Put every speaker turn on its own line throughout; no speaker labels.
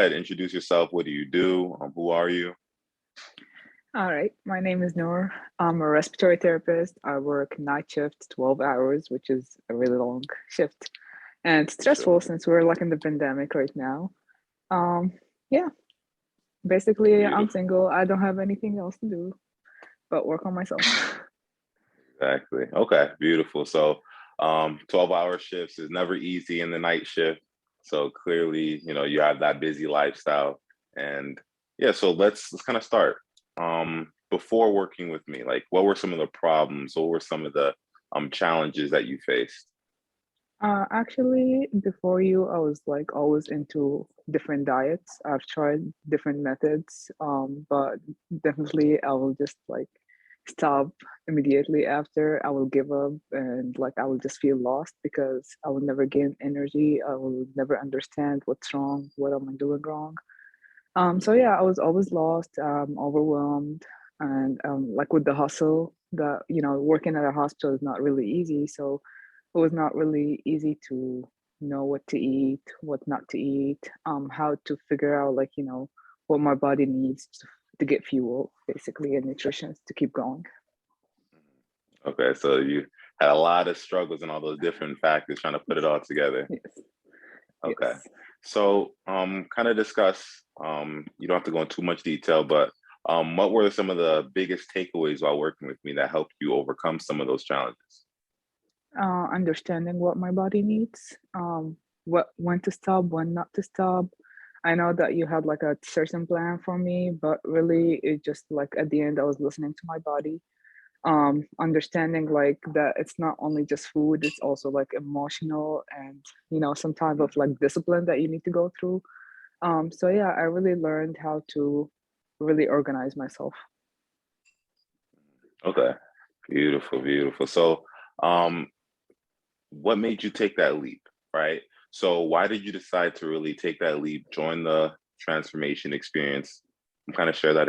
ahead, introduce yourself. What do you do? Who are you?
All right, my name is Nour. I'm a respiratory therapist. I work night shift, 12 hours, which is a really long shift. And it's
For
stressful
sure.
since we're like in the pandemic right now. Um, yeah, basically, I'm
Beautiful.
single. I don't have anything else to do but work on myself.
Exactly. Okay, beautiful. So 12-hour shifts is never easy in the night shift. So clearly, you have that busy lifestyle. And yeah, so let's kind of start. Before working with me, like what were some of the problems? What were some of the challenges that you faced?
Actually, before you, I was like always into different diets. I've tried different methods, but definitely I will just like stop immediately after. I will give up and like I will just feel lost because I will never gain energy. I will never understand what's wrong, what am I doing wrong. So
Mhm.
yeah, I was always lost, overwhelmed, and like with the hustle, working at a hospital is not really easy. So it was not really easy to know what to eat, what not to eat, how to figure out like what my body needs to get fuel, basically, and nutrition to keep going.
Okay, so you had a lot of struggles and all those different factors trying to put it all together.
Yes,
Okay.
yes.
So, kind of discuss, you don't have to go into too much detail, but what were some of the biggest takeaways while working with me that helped you overcome some of those challenges?
Understanding what my body needs, what when to stop, when not to stop. I know that you had like a certain plan for me, but really it just like at the end I was listening to my body, understanding like that it's not only just food, it's also like emotional and some type
Mhm.
of like discipline that you need to go through. So yeah, I really learned how to really organize myself.
Okay, beautiful, beautiful. So, um, what made you take that leap, right? So, why did you decide to really take that leap, join the transformation experience, and kind of share that?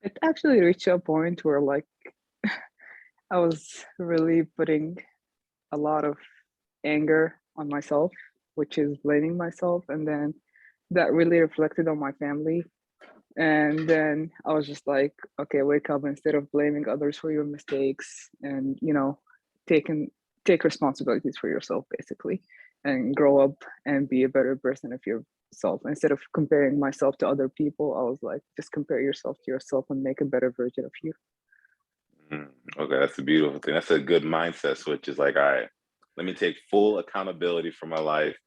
It actually reached a point where like I was really putting a lot of anger on myself, which is blaming myself. And then that really reflected on my family. And then I was just like, okay, wake up instead of blaming others for your mistakes and, taking take responsibilities for yourself basically and grow up and be a better person of yourself. Instead of comparing myself to other people, I was like, just compare yourself to yourself and make a better version of you.
Mm, okay, that's a beautiful thing. That's a good mindset switch. Is like, all right, let me take full accountability for my life,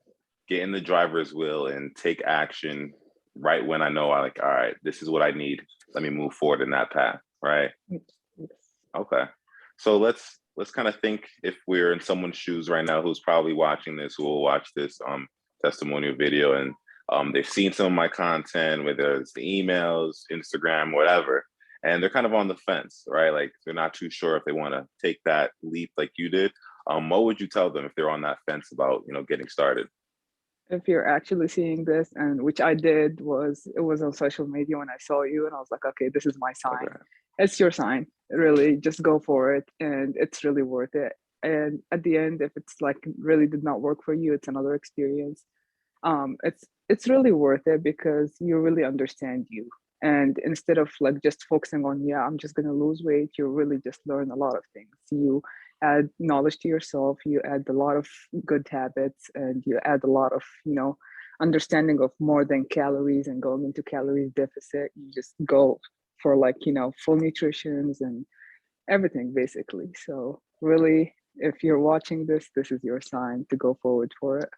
get in the driver's wheel, and take action right when I know I like, all right, this is what I need. Let me move forward in that path. Right.
Yes, yes.
Okay. So let's kind of think if we're in someone's shoes right now who's probably watching this, who will watch this testimonial video and they've seen some of my content, whether it's the emails, Instagram, whatever, and they're kind of on the fence, right? Like they're not too sure if they want to take that leap like you did. What would you tell them if they're on that fence about, getting started?
If you're actually seeing this, and which I did, was it was on social media when I saw you and I was like, okay, this is my sign.
Okay.
It's your sign. Really, just go for it and it's really worth it. And at the end, if it's like really did not work for you, it's another experience. It's really worth it because you really understand you. And instead of like just focusing on, yeah, I'm just gonna lose weight, you really just learn a lot of things. You add knowledge to yourself, you add a lot of good habits, and you add a lot of, understanding of more than calories and going into calories deficit. You just go for like, full nutritions and everything basically. So really, if you're watching this, this is your sign to go forward for it.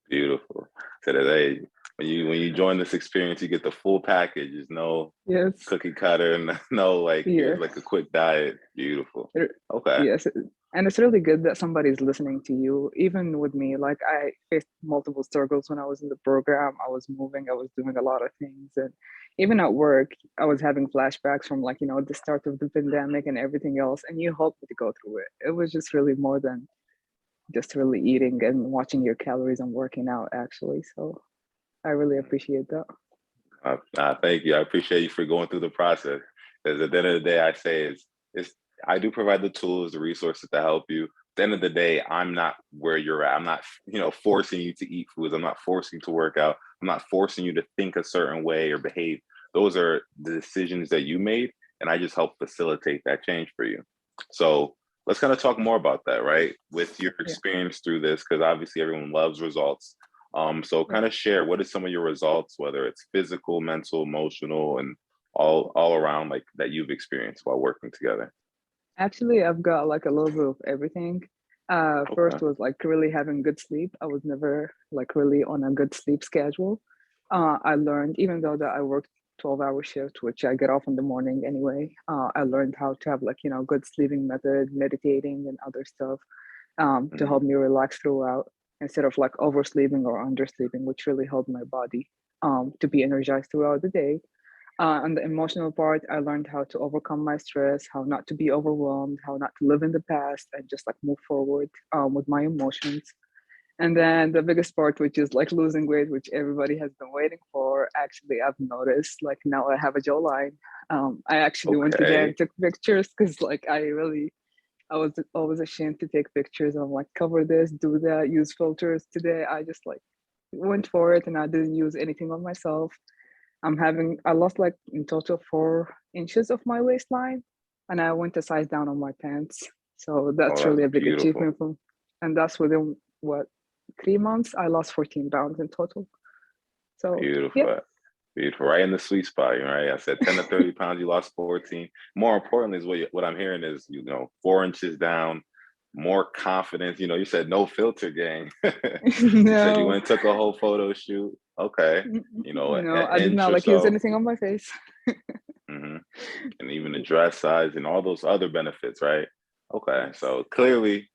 Beautiful. So that hey, when you join this experience, you get the full package. There's no
Yes.
cookie cutter and no like here's
Yes.
like a quick diet. Beautiful.
It-
Okay.
yes. And it's really good that somebody's listening to you. Even with me, like I faced multiple struggles when I was in the program. I was moving, I was doing a lot of things. And even at work, I was having flashbacks from like, the start of the pandemic and everything else. And you helped me to go through it. It was just really more than just really eating and watching your calories and working out, actually. So I really appreciate that.
Thank you. I appreciate you for going through the process. Because at the end of the day, I say it's I do provide the tools, the resources to help you, the end of the day, I'm not where you're at. I'm not, forcing you to eat foods. I'm not forcing you to work out. I'm not forcing you to think a certain way or behave. Those are the decisions that you made, and I just help facilitate that change for you. So let's kind of talk more about that, right? With your
Yeah,
experience through this, because obviously everyone loves results. So
yeah.
kind of share what is some of your results, whether it's physical, mental, emotional, and all around like that you've experienced while working together.
Actually, I've got like a little bit of everything.
Okay.
First was like really having good sleep. I was never like really on a good sleep schedule. I learned, even though that I worked 12-hour shift, which I get off in the morning anyway, I learned how to have like, good sleeping method, meditating and other stuff, to
Hmm.
help me relax throughout instead of like oversleeping or undersleeping, which really helped my body, to be energized throughout the day. On the emotional part, I learned how to overcome my stress, how not to be overwhelmed, how not to live in the past, and just like move forward, with my emotions. And then the biggest part, which is like losing weight, which everybody has been waiting for. Actually, I've noticed like now I have a jawline. I actually went today
Okay.
and took pictures because like I was always ashamed to take pictures. I'm like, cover this, do that, use filters. Today, I just like went for it and I didn't use anything on myself. I lost like in total 4 inches of my waistline, and I went a size down on my pants. So
Oh,
that's
that's
really a big
beautiful.
achievement from, and that's within what, 3 months. I lost 14 pounds in total. So yeah,
Beautiful. Beautiful. Right in the sweet spot, right? I said 10 to 30 pounds, you lost 14. More importantly, is what I'm hearing is, 4 inches down, more confidence. You said no filter gang. You said you
no,
went and took a whole photo shoot. Okay. An
I did
inch
not
or
like use
so.
anything on my face.
Hmm. And even the dress size and all those other benefits, right? Okay.
Yes,
So clearly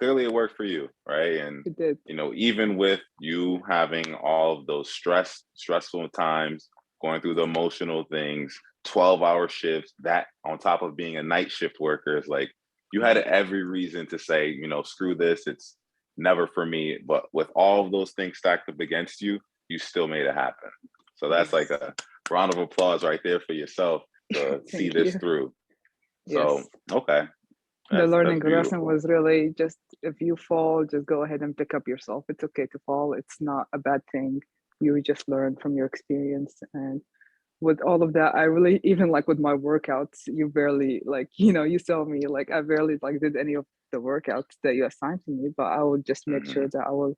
it worked for you, right? And
it did.
even with you having all of those stressful times, going through the emotional things, 12-hour shifts, that on top of being a night shift worker, is like you had every reason to say, screw this, it's never for me. But with all of those things stacked up against you, you still made it happen. So that's like
Yes,
a round of applause right there for yourself to see
thank
this
you.
through. So
Yes.
okay,
The
that's
learning lesson
beautiful.
was really just, if you fall, just go ahead and pick up yourself. It's okay to fall. It's not a bad thing. You just learn from your experience. And with all of that, I really, even like with my workouts, you barely like, you saw me, like I barely like did any of the workouts that you assigned to me, but I would just make
Hmm.
sure that I will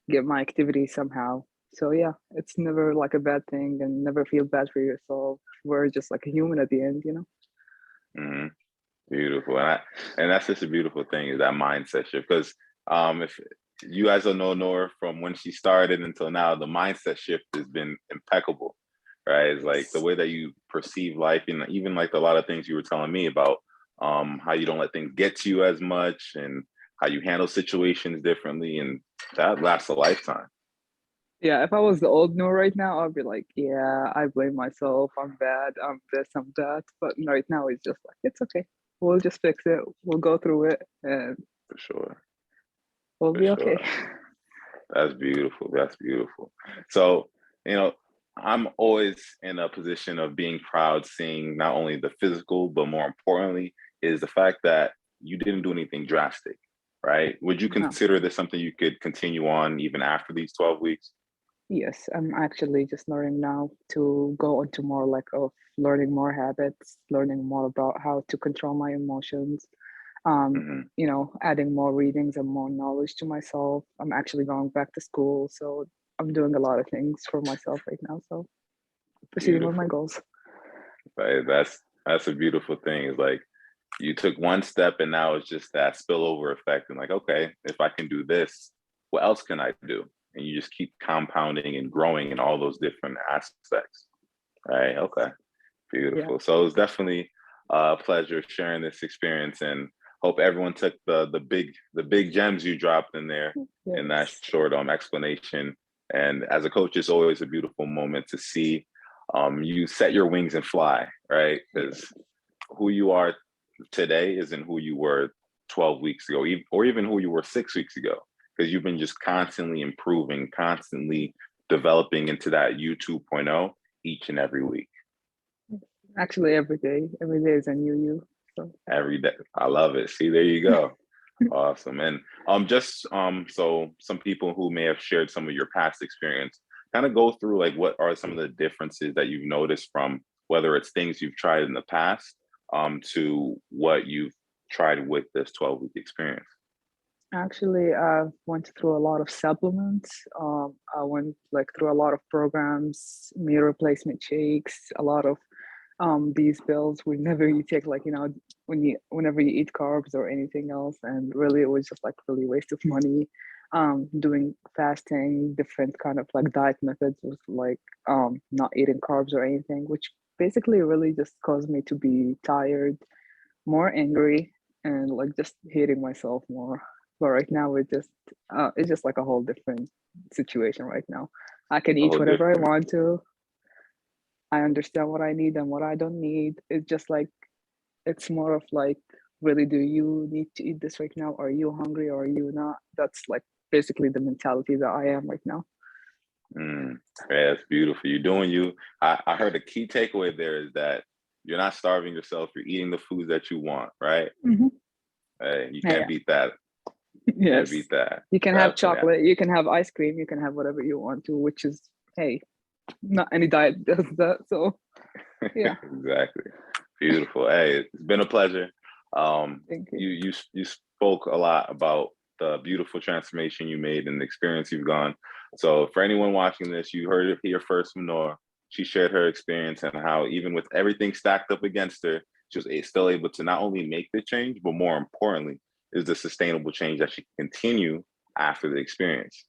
get my activity somehow. So yeah, it's never like a bad thing and never feel bad for yourself. We're just like a human at the end.
Hmm. Beautiful, and that's just a beautiful thing is that mindset shift. Because if you guys don't know Nour from when she started until now, the mindset shift has been impeccable, right? It's like the
Yes.
way that you perceive life, and even like a lot of things you were telling me about, how you don't let things get to you as much, and how you handle situations differently, and that lasts a lifetime.
Yeah, if I was the old Noor right now, I'd be like, yeah, I blame myself. I'm bad. I'm this, I'm that. But right now, it's just like, it's okay. We'll just fix it. We'll go through it and
For sure,
we'll
for
be okay.
sure. That's beautiful. That's beautiful. So, you know, I'm always in a position of being proud, seeing not only the physical, but more importantly, is the fact that you didn't do anything drastic, right? Would you
No.
consider this something you could continue on even after these 12 weeks?
Yes, I'm actually just learning now to go into more like of learning more habits, learning more about how to control my emotions,
Hmm.
adding more readings and more knowledge to myself. I'm actually going back to school, so I'm doing a lot of things for myself right now. So proceeding with my
Beautiful.
goals.
Right? That's a beautiful thing. Is like you took one step and now it's just that spillover effect. And like, okay, if I can do this, what else can I do? And you just keep compounding and growing in all those different aspects. Right. Okay.
Yeah.
Beautiful. So it was definitely a pleasure sharing this experience, and hope everyone took the big gems you dropped in there in that
Yes.
short explanation. And as a coach, it's always a beautiful moment to see you set your wings and fly, right?
Yes.
Because who you are today isn't who you were 12 weeks ago, or even who you were 6 weeks ago, because you've been just constantly improving, constantly developing into that you 2.0 each and every week.
Actually, every day is a new you. So
Every day. I love it. See, there you go. Awesome. And just so some people who may have shared some of your past experience, kind of go through like what are some of the differences that you've noticed from whether it's things you've tried in the past to what you've tried with this 12-week experience.
Actually, I went through a lot of supplements. I went like through a lot of programs, meal replacement shakes, a lot of these pills whenever you take, like, whenever you eat carbs or anything else. And really it was just like really waste of money. Doing fasting, different kind of like diet methods was like not eating carbs or anything, which basically really just caused me to be tired, more angry, and like just hating myself more. But right now it's just like a whole different situation right now. I can
A
eat
whole
whatever I
different,
want to. I understand what I need and what I don't need. It's just like it's more of like, really, do you need to eat this right now? Are you hungry or are you not? That's like basically the mentality that I am right now.
mm, yeah, it's beautiful. You're doing you. I heard the key takeaway there is that you're not starving yourself. You're eating the foods that you want, right?
Hmm.
Hey, you
Yeah,
can't
yeah.
beat that. Can't
Yes.
beat that.
You can have
Definitely.
chocolate, you can have ice cream, you can have whatever you want to, which is, hey, not any diet does that. So yeah,
Exactly. Beautiful. Hey, it's been a pleasure.
thank you.
You spoke a lot about the beautiful transformation you made and the experience you've gone. So for anyone watching this, you heard it here first from Nour. She shared her experience and how even with everything stacked up against her, she was still able to not only make the change, but more importantly, is the sustainable change that she can continue after the experience.